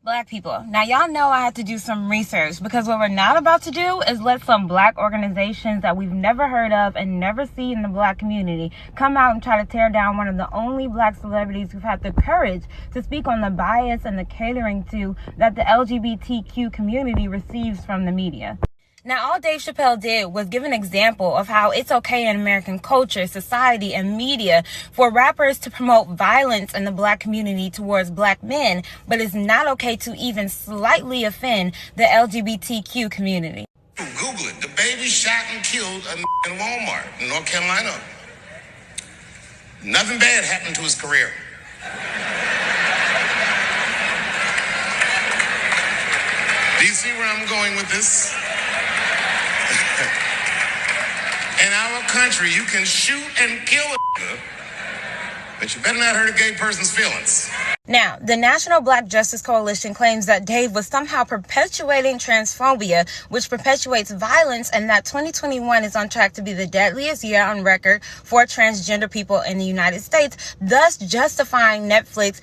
Black people, now y'all know I had to do some research because what we're not about to do is let some black organizations that we've never heard of and never seen in the black community come out and try to tear down one of the only black celebrities who've had the courage to speak on the bias and the catering to that the LGBTQ community receives from the media. Now, all Dave Chappelle did was give an example of how it's okay in American culture, society, and media for rappers to promote violence in the black community towards black men, but it's not okay to even slightly offend the LGBTQ community. Google it. The baby shot and killed a in Walmart in North Carolina. Nothing bad happened to his career. Do you see where I'm going with this? In our country, you can shoot and kill a but you better not hurt a gay person's feelings. Now, the National Black Justice Coalition claims that Dave was somehow perpetuating transphobia, which perpetuates violence, and that 2021 is on track to be the deadliest year on record for transgender people in the United States, thus justifying Netflix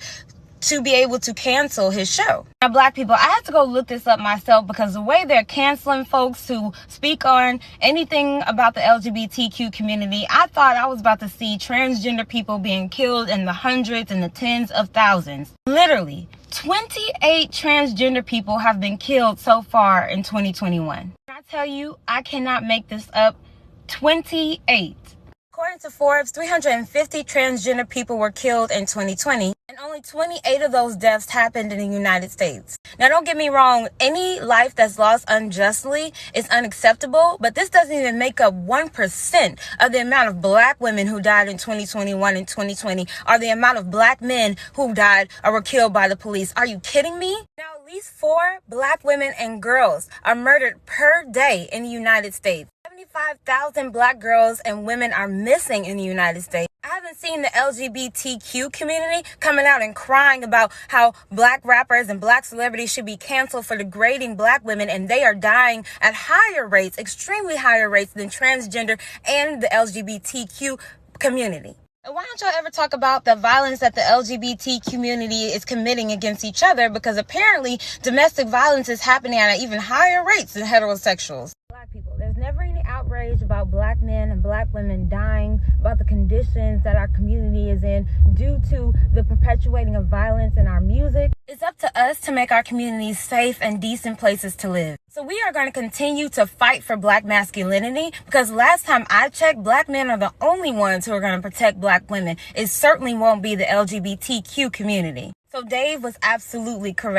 to be able to cancel his show. Now, black people, I had to go look this up myself because the way they're canceling folks who speak on anything about the LGBTQ community, I thought I was about to see transgender people being killed in the hundreds and the tens of thousands. Literally, 28 transgender people have been killed so far in 2021. I tell you, I cannot make this up. 28. According to Forbes, 350 transgender people were killed in 2020, and only 28 of those deaths happened in the United States. Now, don't get me wrong, any life that's lost unjustly is unacceptable, but this doesn't even make up 1% of the amount of black women who died in 2021 and 2020, or the amount of black men who died or were killed by the police. Are you kidding me? Now, at least 4 black women and girls are murdered per day in the United States. 75,000 black girls and women are missing in the United States. I haven't seen the LGBTQ community coming out and crying about how black rappers and black celebrities should be canceled for degrading black women, and they are dying at higher rates, extremely higher rates than transgender and the LGBTQ community. Why don't y'all ever talk about the violence that the LGBT community is committing against each other? Because apparently domestic violence is happening at even higher rates than heterosexuals. Black people, there's never any outrage about black men and black women dying, about the conditions that our community is in due to the perpetuating of violence in our music. It's up to us to make our communities safe and decent places to live. So we are going to continue to fight for black masculinity, because last time I checked, black men are the only ones who are going to protect black women. It certainly won't be the LGBTQ community. So Dave was absolutely correct.